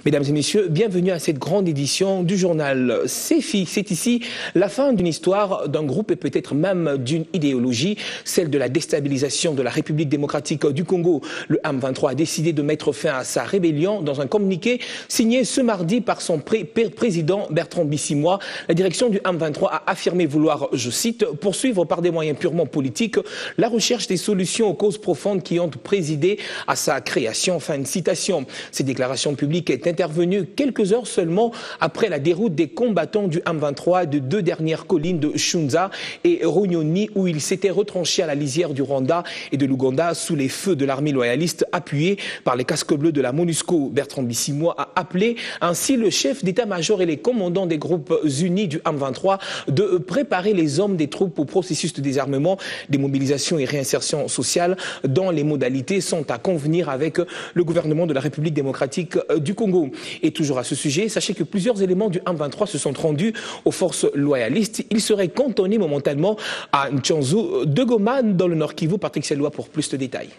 Mesdames et messieurs, bienvenue à cette grande édition du journal CEFI. C'est ici la fin d'une histoire, d'un groupe et peut-être même d'une idéologie, celle de la déstabilisation de la République démocratique du Congo. Le M23 a décidé de mettre fin à sa rébellion dans un communiqué signé ce mardi par son président Bertrand Bisimwa. La direction du M23 a affirmé vouloir, je cite, poursuivre par des moyens purement politiques la recherche des solutions aux causes profondes qui ont présidé à sa création. Fin de citation. Ces déclarations publiques est intervenue quelques heures seulement après la déroute des combattants du M23 de deux dernières collines de Shunza et Runyoni, où ils s'étaient retranchés à la lisière du Rwanda et de l'Ouganda sous les feux de l'armée loyaliste appuyée par les casques bleus de la MONUSCO. Bertrand Bisimwa a appelé ainsi le chef d'état-major et les commandants des groupes unis du M23 de préparer les hommes des troupes au processus de désarmement, démobilisation et réinsertion sociale dont les modalités sont à convenir avec le gouvernement de la République démocratique du Congo. Et toujours à ce sujet, sachez que plusieurs éléments du M23 se sont rendus aux forces loyalistes. Ils seraient cantonnés momentanément à Ntchanzu de Goma, dans le Nord Kivu. Patrick Sellois pour plus de détails.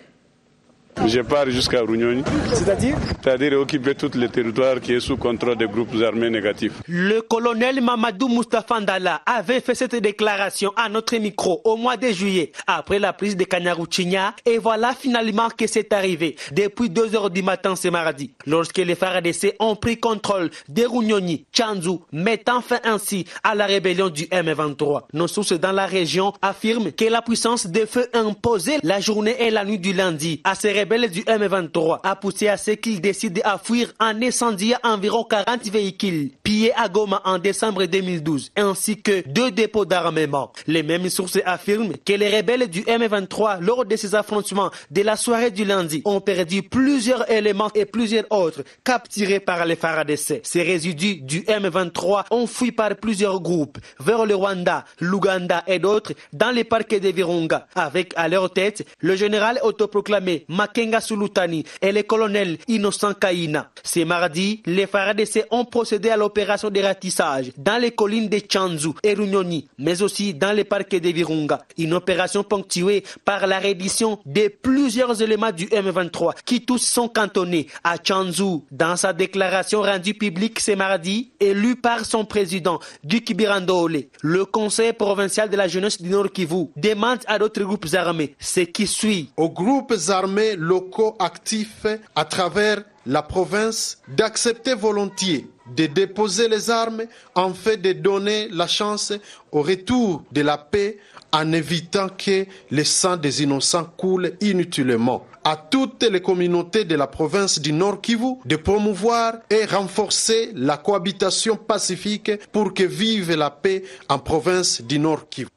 Je pars jusqu'à Runyoni. C'est-à-dire Occuper tout le territoire qui est sous contrôle des groupes armés négatifs. Le colonel Mamadou Moustapha Ndala avait fait cette déclaration à notre micro au mois de juillet, après la prise de Kanyaruchinya. Et voilà finalement que c'est arrivé, depuis 2 h du matin ce mardi, lorsque les FARDC ont pris contrôle de Runyoni, Ntchanzu, mettant fin ainsi à la rébellion du M23. Nos sources dans la région affirment que la puissance de feu imposée la journée et la nuit du lundi à ces rebelles du M23 a poussé à ce qu'ils décident à fuir en incendiant environ 40 véhicules pillés à Goma en décembre 2012, ainsi que 2 dépôts d'armement. Les mêmes sources affirment que les rebelles du M23, lors de ces affrontements de la soirée du lundi, ont perdu plusieurs éléments et plusieurs autres capturés par les FARDC. Ces résidus du M23 ont fui par plusieurs groupes vers le Rwanda, l'Ouganda et d'autres dans les parcs de Virunga, avec à leur tête le général autoproclamé Makenga Sulutani et le colonel Innocent Kaina. Ce mardi, les FARDC ont procédé à l'opération de ratissage dans les collines de Ntchanzu et Runyoni, mais aussi dans les parcs de Virunga. Une opération ponctuée par la reddition de plusieurs éléments du M23 qui tous sont cantonnés à Ntchanzu. Dans sa déclaration rendue publique ce mardi, élue par son président Duki Birandole, le conseil provincial de la jeunesse du Nord Kivu demande à d'autres groupes armés ce qui suit. Aux groupes armés locaux actifs à travers la province d'accepter volontiers de déposer les armes en fait de donner la chance au retour de la paix en évitant que le sang des innocents coule inutilement. À toutes les communautés de la province du Nord Kivu de promouvoir et renforcer la cohabitation pacifique pour que vive la paix en province du Nord Kivu.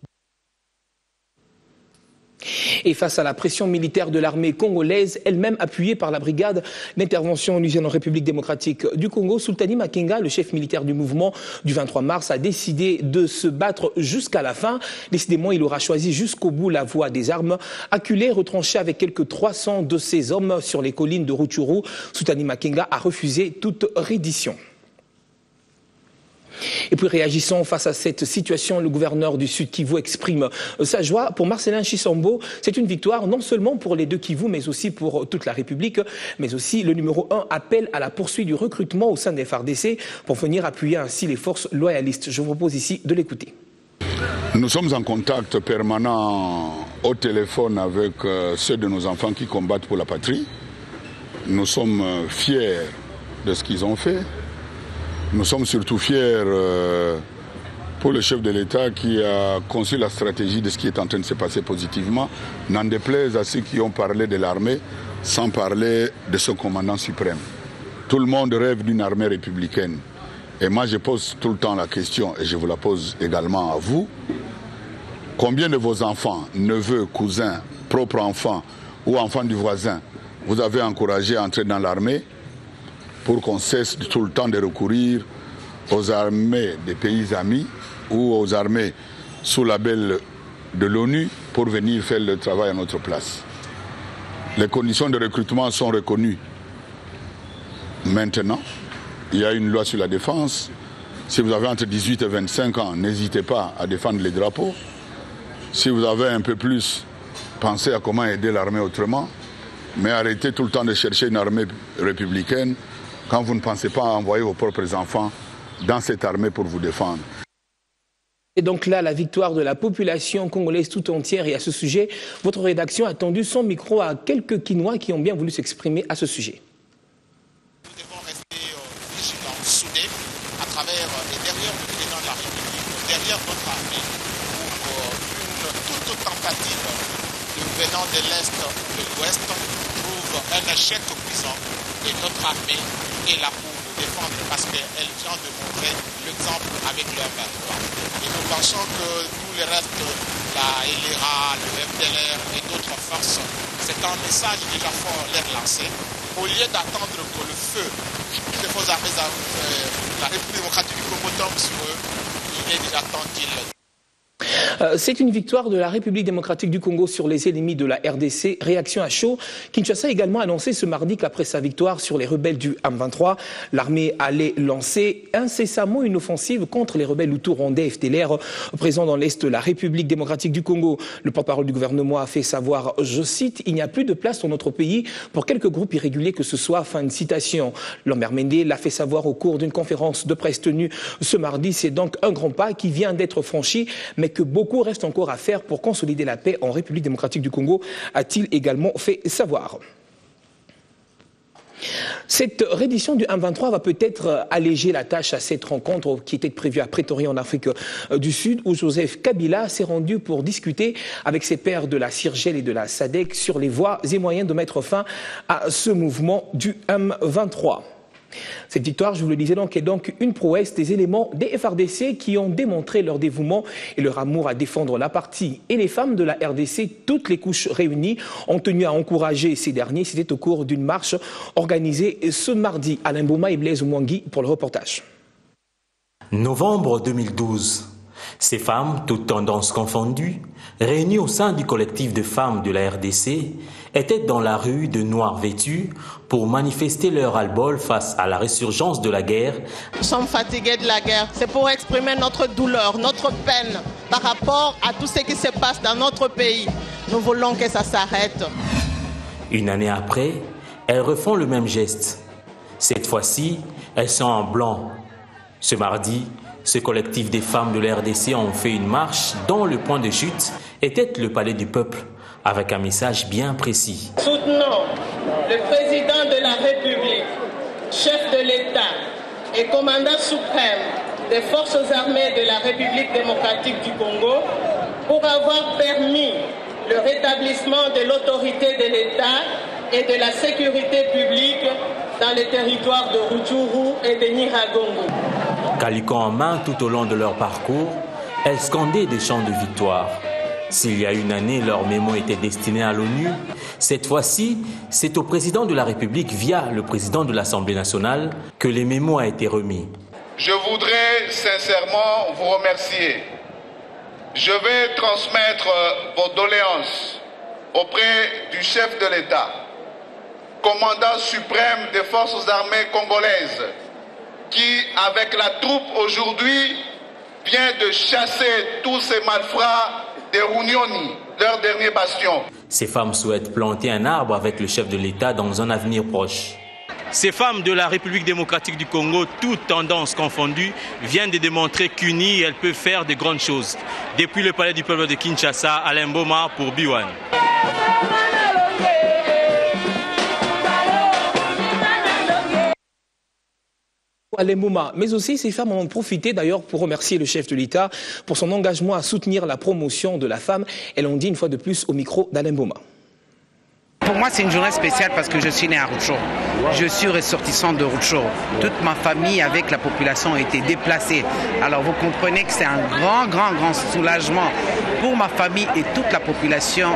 Et face à la pression militaire de l'armée congolaise, elle-même appuyée par la brigade d'intervention onusienne en République démocratique du Congo, Sultani Makenga, le chef militaire du mouvement du 23 mars, a décidé de se battre jusqu'à la fin. Décidément, il aura choisi jusqu'au bout la voie des armes. Acculé, retranché avec quelques 300 de ses hommes sur les collines de Rutshuru, Sultani Makenga a refusé toute reddition. Et puis réagissant face à cette situation, le gouverneur du Sud Kivu exprime sa joie. Pour Marcelin Chisombo, c'est une victoire non seulement pour les deux Kivu, mais aussi pour toute la République. Mais aussi, le numéro 1 appelle à la poursuite du recrutement au sein des FARDC pour venir appuyer ainsi les forces loyalistes. Je vous propose ici de l'écouter. Nous sommes en contact permanent au téléphone avec ceux de nos enfants qui combattent pour la patrie. Nous sommes fiers de ce qu'ils ont fait. Nous sommes surtout fiers pour le chef de l'État qui a conçu la stratégie de ce qui est en train de se passer positivement, n'en déplaise à ceux qui ont parlé de l'armée sans parler de son commandant suprême. Tout le monde rêve d'une armée républicaine. Et moi je pose tout le temps la question, et je vous la pose également à vous, combien de vos enfants, neveux, cousins, propres enfants ou enfants du voisin, vous avez encouragé à entrer dans l'armée pour qu'on cesse tout le temps de recourir aux armées des pays amis ou aux armées sous label de l'ONU pour venir faire le travail à notre place. Les conditions de recrutement sont reconnues. Maintenant, il y a une loi sur la défense. Si vous avez entre 18 et 25 ans, n'hésitez pas à défendre les drapeaux. Si vous avez un peu plus, pensez à comment aider l'armée autrement. Mais arrêtez tout le temps de chercher une armée républicaine quand vous ne pensez pas envoyer vos propres enfants dans cette armée pour vous défendre. Et donc là, la victoire de la population congolaise tout entière. Et à ce sujet, votre rédaction a tendu son micro à quelques Kinois qui ont bien voulu s'exprimer à ce sujet. Nous devons rester vigilants, soudés, à travers et derrière le président de la République, derrière notre armée, pour une toute tentative venant de l'Est ou de l'Ouest trouve un échec cuisant. Et notre armée est là pour nous défendre parce qu'elle vient de montrer l'exemple avec le M23. Et nous pensons que tout le reste, la LRA, le FDLR et d'autres forces, c'est un message déjà fort leur lancer. Au lieu d'attendre que le feu des forces armées de la République démocratique du Congo tombe sur eux, il est déjà temps qu'ils... C'est une victoire de la République démocratique du Congo sur les ennemis de la RDC. Réaction à chaud. Kinshasa a également annoncé ce mardi qu'après sa victoire sur les rebelles du M23, l'armée allait lancer incessamment une offensive contre les rebelles hutus rwandais FDLR présents dans l'Est de la République démocratique du Congo. Le porte-parole du gouvernement a fait savoir, je cite, « Il n'y a plus de place dans notre pays pour quelques groupes irréguliers que ce soit ». Fin de citation. Lambert Mende l'a fait savoir au cours d'une conférence de presse tenue ce mardi. C'est donc un grand pas qui vient d'être franchi, mais que beaucoup reste encore à faire pour consolider la paix en République démocratique du Congo, a-t-il également fait savoir. Cette reddition du M23 va peut-être alléger la tâche à cette rencontre qui était prévue à Pretoria en Afrique du Sud, où Joseph Kabila s'est rendu pour discuter avec ses pairs de la CIRGL et de la SADC sur les voies et moyens de mettre fin à ce mouvement du M23. Cette victoire, je vous le disais donc, est donc une prouesse des éléments des FARDC qui ont démontré leur dévouement et leur amour à défendre la partie. Et les femmes de la RDC, toutes les couches réunies, ont tenu à encourager ces derniers. C'était au cours d'une marche organisée ce mardi. Alain Bouma et Blaise Mouangui pour le reportage. Novembre 2012. Ces femmes, toutes tendances confondues, réunies au sein du collectif de femmes de la RDC, étaient dans la rue de noir vêtues pour manifester leur ras-le-bol face à la résurgence de la guerre. Nous sommes fatigués de la guerre. C'est pour exprimer notre douleur, notre peine par rapport à tout ce qui se passe dans notre pays. Nous voulons que ça s'arrête. Une année après, elles refont le même geste. Cette fois-ci, elles sont en blanc. Ce mardi, ce collectif des femmes de la RDC ont fait une marche dont le point de chute était le palais du peuple, avec un message bien précis. Soutenons le président de la République, chef de l'État et commandant suprême des forces armées de la République démocratique du Congo pour avoir permis le rétablissement de l'autorité de l'État et de la sécurité publique dans les territoires de Rutshuru et de Nyiragongo. Calicot en main tout au long de leur parcours, elles scandaient des chants de victoire. S'il y a une année, leur mémo était destiné à l'ONU, cette fois-ci, c'est au président de la République via le président de l'Assemblée nationale que les mémos a été remis. Je voudrais sincèrement vous remercier. Je vais transmettre vos doléances auprès du chef de l'État, commandant suprême des forces armées congolaises, qui, avec la troupe aujourd'hui, vient de chasser tous ces malfrats des Runyoni, leur dernier bastion. Ces femmes souhaitent planter un arbre avec le chef de l'État dans un avenir proche. Ces femmes de la République démocratique du Congo, toutes tendances confondues, viennent de démontrer qu'unies, elles peuvent faire de grandes choses. Depuis le palais du peuple de Kinshasa, Alain Boma pour B1. Alain Bouma, mais aussi ces femmes en ont profité d'ailleurs pour remercier le chef de l'État pour son engagement à soutenir la promotion de la femme. Elles l'ont dit une fois de plus au micro d'Alain Bouma. Pour moi, c'est une journée spéciale parce que je suis né à Rutshuru. Je suis ressortissant de Rutshuru. Toute ma famille avec la population a été déplacée. Alors vous comprenez que c'est un grand soulagement pour ma famille et toute la population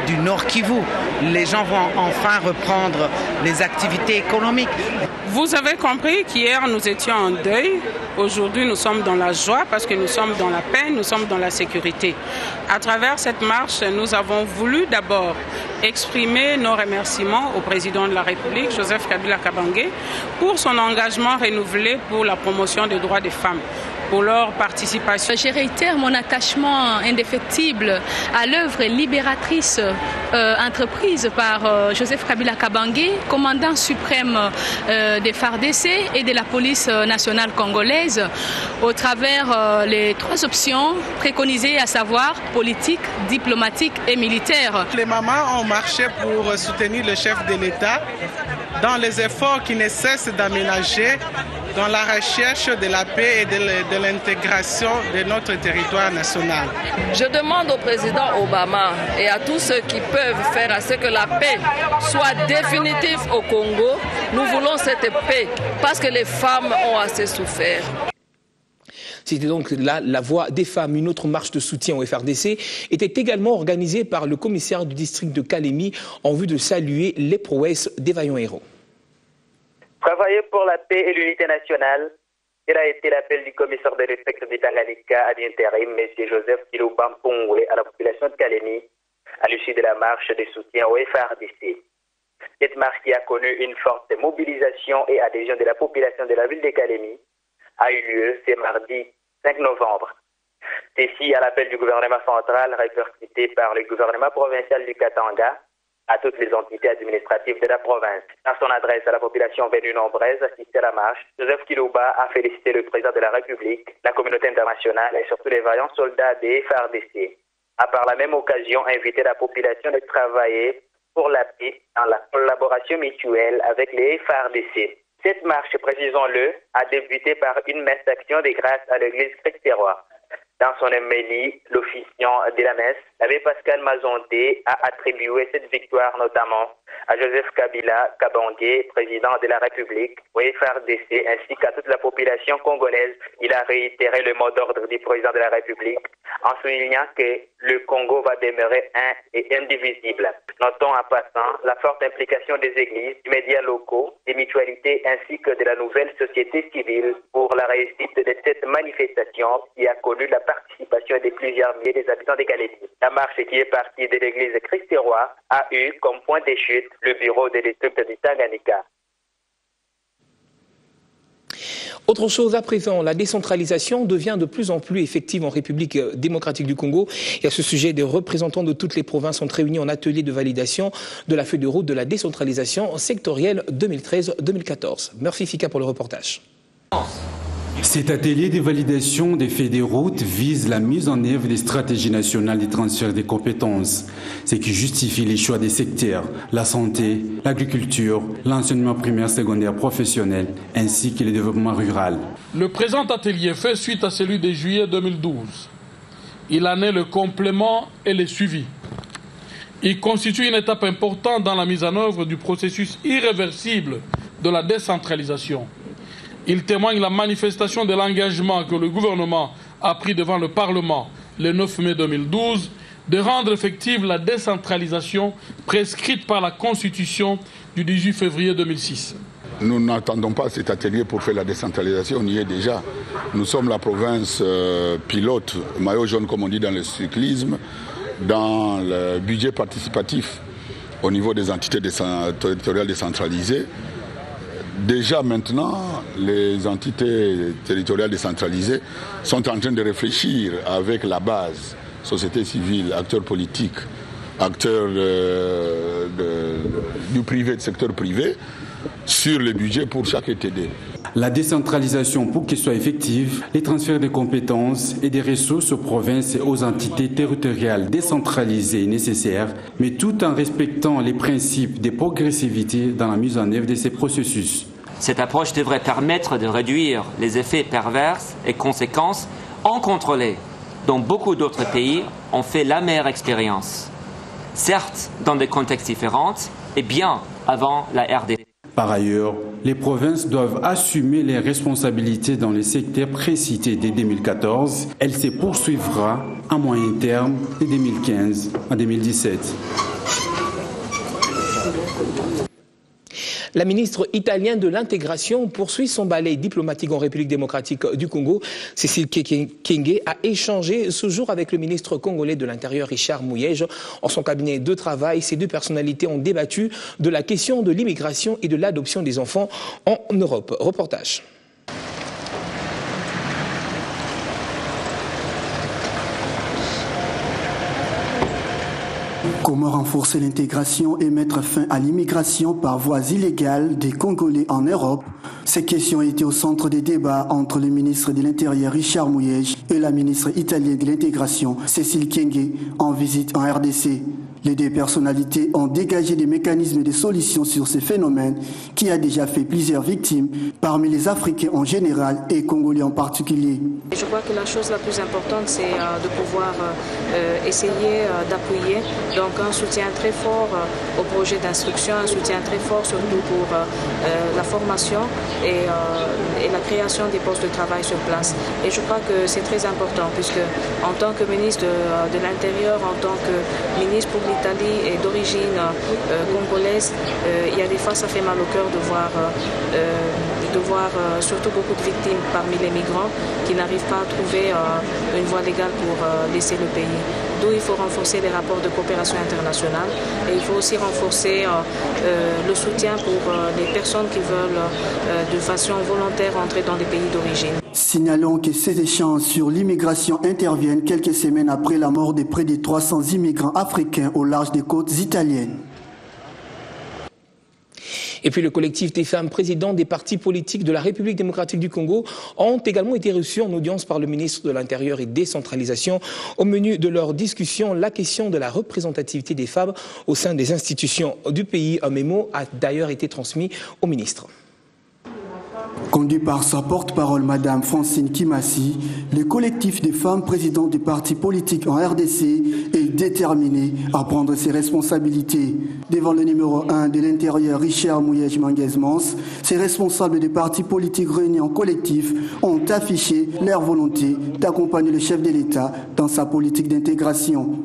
du Nord Kivu. Les gens vont enfin reprendre les activités économiques. Vous avez compris qu'hier nous étions en deuil. Aujourd'hui nous sommes dans la joie parce que nous sommes dans la paix, nous sommes dans la sécurité. À travers cette marche, nous avons voulu d'abord exprimer nos remerciements au président de la République, Joseph Kabila Kabange, pour son engagement renouvelé pour la promotion des droits des femmes. pour leur participation. Je réitère mon attachement indéfectible à l'œuvre libératrice entreprise par Joseph Kabila Kabange, commandant suprême des FARDC et de la police nationale congolaise, au travers les 3 options préconisées, à savoir politique, diplomatique et militaire. Les mamans ont marché pour soutenir le chef de l'État dans les efforts qui ne cessent d'aménager dans la recherche de la paix et de l'intégration de notre territoire national. Je demande au président Obama et à tous ceux qui peuvent faire à ce que la paix soit définitive au Congo. Nous voulons cette paix parce que les femmes ont assez souffert. C'était donc là la voix des femmes. Une autre marche de soutien au FRDC était également organisée par le commissaire du district de Kalemi en vue de saluer les prouesses des vaillants héros. Travailler pour la paix et l'unité nationale, tel a été l'appel du commissaire de l'effectif de Tanganyika à l'intérim, M. Joseph Kilouba Mpongwe, à la population de Kalemi, à l'issue de la marche de soutien au FRDC. Cette marche qui a connu une forte mobilisation et adhésion de la population de la ville de Kalemi a eu lieu ce mardi 5 novembre. Ceci à l'appel du gouvernement central répercuté par le gouvernement provincial du Katanga à toutes les entités administratives de la province. Dans son adresse à la population venue nombreuse assister à la marche, Joseph Kilouba a félicité le président de la République, la communauté internationale et surtout les vaillants soldats des FARDC. A par la même occasion invité la population de travailler pour la paix dans la collaboration mutuelle avec les FARDC. Cette marche, précisons-le, a débuté par une messe d'action de grâce à l'église Christ-Terroir. Dans son homélie, l'officiant de la messe, l'abbé Pascal Mazondé, a attribué cette victoire notamment à Joseph Kabila Kabange, président de la République, au FRDC, ainsi qu'à toute la population congolaise. Il a réitéré le mot d'ordre du président de la République en soulignant que le Congo va demeurer un et indivisible. Notons en passant la forte implication des églises, des médias locaux, des mutualités ainsi que de la nouvelle société civile pour la réussite de cette manifestation qui a connu la participation de plusieurs milliers des habitants de Kalemi. La marche qui est partie de l'église Christ-Terroir a eu comme point de chute le bureau des districts du Tanganyika. Autre chose à présent, la décentralisation devient de plus en plus effective en République démocratique du Congo. Et à ce sujet, des représentants de toutes les provinces sont réunis en atelier de validation de la feuille de route de la décentralisation sectorielle 2013-2014. Murphy Fika pour le reportage. Cet atelier de validation des feuilles de route vise la mise en œuvre des stratégies nationales de transfert des compétences, ce qui justifie les choix des secteurs, la santé, l'agriculture, l'enseignement primaire, secondaire, professionnel, ainsi que le développement rural. Le présent atelier fait suite à celui de juillet 2012. Il en est le complément et le suivi. Il constitue une étape importante dans la mise en œuvre du processus irréversible de la décentralisation. Il témoigne la manifestation de l'engagement que le gouvernement a pris devant le Parlement le 9 mai 2012 de rendre effective la décentralisation prescrite par la Constitution du 18 février 2006. Nous n'attendons pas cet atelier pour faire la décentralisation, on y est déjà. Nous sommes la province pilote, maillot jaune comme on dit dans le cyclisme, dans le budget participatif au niveau des entités territoriales décentralisées. Déjà maintenant, les entités territoriales décentralisées sont en train de réfléchir avec la base, société civile, acteurs politiques, acteurs du privé, du secteur privé, sur le budget pour chaque ETD. La décentralisation, pour qu'elle soit effective, les transferts de compétences et des ressources aux provinces et aux entités territoriales décentralisées est nécessaire, mais tout en respectant les principes de progressivité dans la mise en œuvre de ces processus. Cette approche devrait permettre de réduire les effets pervers et conséquences incontrôlées dont beaucoup d'autres pays ont fait la meilleure expérience. Certes, dans des contextes différents et bien avant la RDC. Par ailleurs, les provinces doivent assumer les responsabilités dans les secteurs précités dès 2014. Elle se poursuivra à moyen terme de 2015 à 2017. La ministre italienne de l'intégration poursuit son balai diplomatique en République démocratique du Congo. Cécile Kenge a échangé ce jour avec le ministre congolais de l'Intérieur Richard Mouyège. En son cabinet de travail, ces deux personnalités ont débattu de la question de l'immigration et de l'adoption des enfants en Europe. Reportage. Comment renforcer l'intégration et mettre fin à l'immigration par voies illégales des Congolais en Europe? Ces questions étaient au centre des débats entre le ministre de l'Intérieur Richard Muyej et la ministre italienne de l'Intégration Cécile Kyenge en visite en RDC. Les deux personnalités ont dégagé des mécanismes de solution sur ces phénomènes qui a déjà fait plusieurs victimes parmi les Africains en général et Congolais en particulier. Je crois que la chose la plus importante, c'est de pouvoir essayer d'appuyer donc un soutien très fort au projet d'instruction, un soutien très fort surtout pour la formation et la création des postes de travail sur place. Et je crois que c'est très important puisque en tant que ministre de l'Intérieur, en tant que ministre pour l'Italie et d'origine congolaise, il y a des fois ça fait mal au cœur de voir surtout beaucoup de victimes parmi les migrants qui n'arrivent pas à trouver une voie légale pour laisser le pays. D'où il faut renforcer les rapports de coopération internationale et il faut aussi renforcer le soutien pour les personnes qui veulent de façon volontaire entrer dans des pays d'origine. Signalons que ces échanges sur l'immigration interviennent quelques semaines après la mort de près de 300 immigrants africains au large des côtes italiennes. Et puis le collectif des femmes présidentes des partis politiques de la République démocratique du Congo ont également été reçus en audience par le ministre de l'Intérieur et décentralisation. Au menu de leur discussion, la question de la représentativité des femmes au sein des institutions du pays. Un mémo a d'ailleurs été transmis au ministre. Conduit par sa porte-parole, Madame Francine Kimassi, le collectif des femmes présidentes des partis politiques en RDC est déterminé à prendre ses responsabilités. Devant le numéro 1 de l'Intérieur, Richard Muyej Manguez-Mans, ces responsables des partis politiques réunis en collectif ont affiché leur volonté d'accompagner le chef de l'État dans sa politique d'intégration.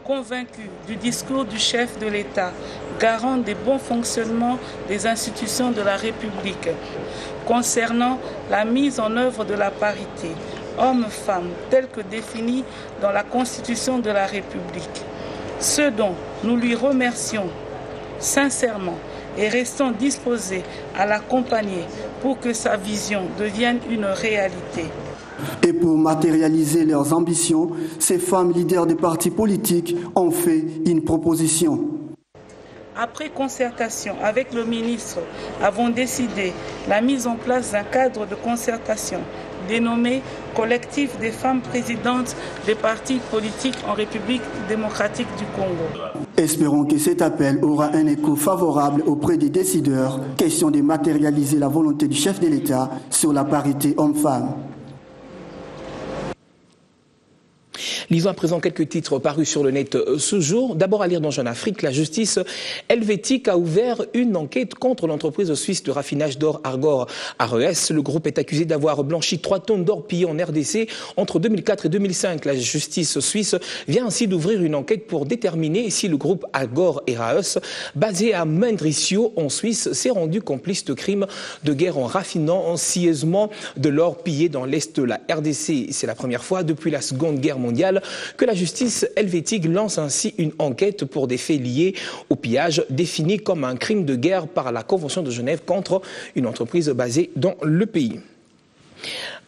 Convaincu du discours du chef de l'État, garant des bons fonctionnements des institutions de la République, concernant la mise en œuvre de la parité hommes-femmes telle que définie dans la Constitution de la République, ce dont nous lui remercions sincèrement et restons disposés à l'accompagner pour que sa vision devienne une réalité. Et pour matérialiser leurs ambitions, ces femmes leaders des partis politiques ont fait une proposition. Après concertation avec le ministre, avons décidé la mise en place d'un cadre de concertation dénommé Collectif des femmes présidentes des partis politiques en République démocratique du Congo. Espérons que cet appel aura un écho favorable auprès des décideurs. Question de matérialiser la volonté du chef de l'État sur la parité homme-femme. Lisons à présent quelques titres parus sur le net ce jour. D'abord à lire dans Jeune Afrique, la justice helvétique a ouvert une enquête contre l'entreprise suisse de raffinage d'or Argor ARES. Le groupe est accusé d'avoir blanchi 3 tonnes d'or pillé en RDC entre 2004 et 2005. La justice suisse vient ainsi d'ouvrir une enquête pour déterminer si le groupe Argor ARES, basé à Mendrisio en Suisse, s'est rendu complice de crimes de guerre en raffinant sciemment de l'or pillé dans l'est de la RDC. C'est la première fois depuis la Seconde Guerre mondiale que la justice helvétique lance ainsi une enquête pour des faits liés au pillage défini comme un crime de guerre par la Convention de Genève contre une entreprise basée dans le pays.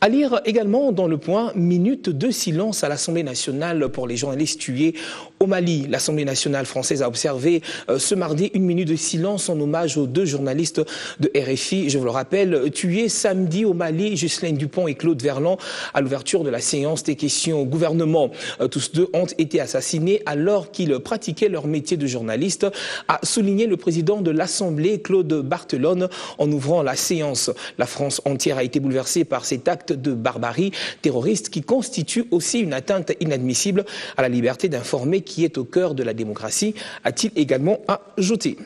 À lire également dans Le Point, minute de silence à l'Assemblée nationale pour les journalistes tués au Mali. L'Assemblée nationale française a observé ce mardi une minute de silence en hommage aux 2 journalistes de RFI, je vous le rappelle, tués samedi au Mali, Ghislaine Dupont et Claude Verlan, à l'ouverture de la séance des questions au gouvernement. Tous 2 ont été assassinés alors qu'ils pratiquaient leur métier de journaliste, a souligné le président de l'Assemblée, Claude Barthelone, en ouvrant la séance. La France entière a été bouleversée par cet acte de barbarie terroriste qui constitue aussi une atteinte inadmissible à la liberté d'informer qui est au cœur de la démocratie, a-t-il également ajouté.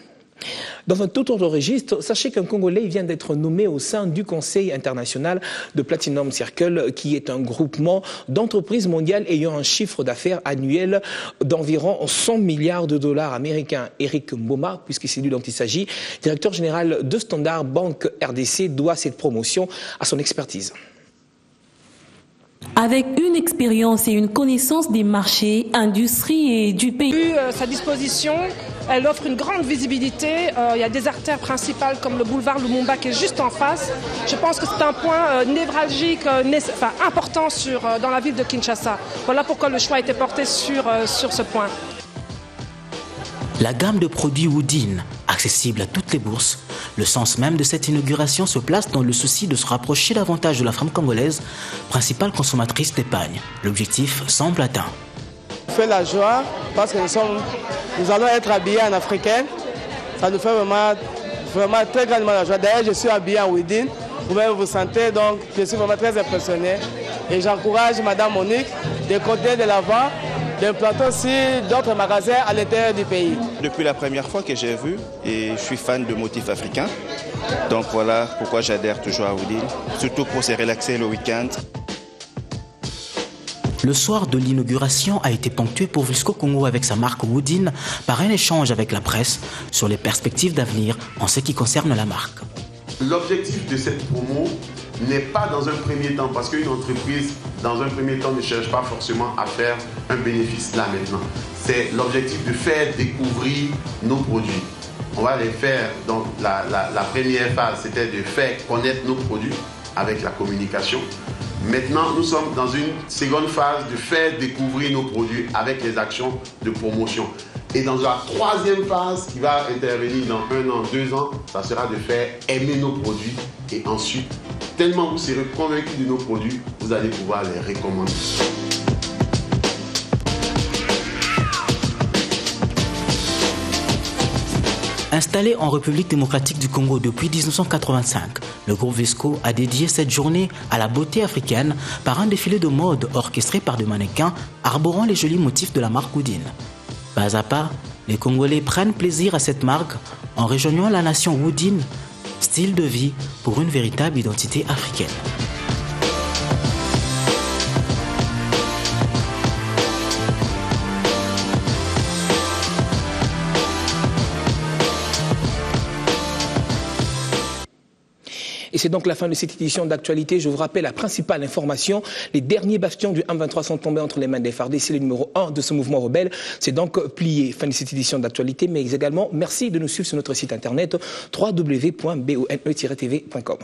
Dans un tout autre registre, sachez qu'un Congolais vient d'être nommé au sein du Conseil international de Platinum Circle, qui est un groupement d'entreprises mondiales ayant un chiffre d'affaires annuel d'environ 100 milliards de dollars américains. Eric Mboma, puisque c'est lui dont il s'agit, directeur général de Standard Bank RDC, doit cette promotion à son expertise. Avec une expérience et une connaissance des marchés, industries et du pays. Vu sa disposition, elle offre une grande visibilité. Il y a des artères principales comme le boulevard Lumumba qui est juste en face. Je pense que c'est un point névralgique, important dans la ville de Kinshasa. Voilà pourquoi le choix a été porté sur ce point. La gamme de produits Woodin, accessible à toutes les bourses, le sens même de cette inauguration se place dans le souci de se rapprocher davantage de la femme congolaise, principale consommatrice d'épargne. L'objectif semble atteint. Fait la joie parce que nous allons être habillés en africaine. Ça nous fait vraiment très grandement la joie. D'ailleurs, je suis habillé en Woodin. Vous-même vous sentez, donc je suis vraiment très impressionné. Et j'encourage Madame Monique de continuer de l'avant, d'implanter aussi d'autres magasins à l'intérieur du pays. Depuis la première fois que j'ai vu, et je suis fan de motifs africains. Donc voilà pourquoi j'adhère toujours à Woodin, surtout pour se relaxer le week-end. Le soir de l'inauguration a été ponctué pour Vlisco Congo avec sa marque Woodin par un échange avec la presse sur les perspectives d'avenir en ce qui concerne la marque. L'objectif de cette promo n'est pas dans un premier temps, parce qu'une entreprise, dans un premier temps, ne cherche pas forcément à faire un bénéfice là maintenant. C'est l'objectif de faire découvrir nos produits. On va les faire, donc la première phase, c'était de faire connaître nos produits avec la communication. Maintenant, nous sommes dans une seconde phase de faire découvrir nos produits avec les actions de promotion. Et dans la troisième phase qui va intervenir dans 1 an, 2 ans, ça sera de faire aimer nos produits. Et ensuite, tellement vous serez convaincus de nos produits, vous allez pouvoir les recommander. Installé en République démocratique du Congo depuis 1985, le groupe Vlisco a dédié cette journée à la beauté africaine par un défilé de mode orchestré par des mannequins arborant les jolis motifs de la marque Woodin. Pas à pas, les Congolais prennent plaisir à cette marque en rejoignant la nation Woodin, style de vie pour une véritable identité africaine. Et c'est donc la fin de cette édition d'actualité. Je vous rappelle la principale information. Les derniers bastions du M23 sont tombés entre les mains des FARDC. Le numéro 1 de ce mouvement rebelle c'est donc plié. Fin de cette édition d'actualité. Mais également, merci de nous suivre sur notre site internet www.bone-tv.com.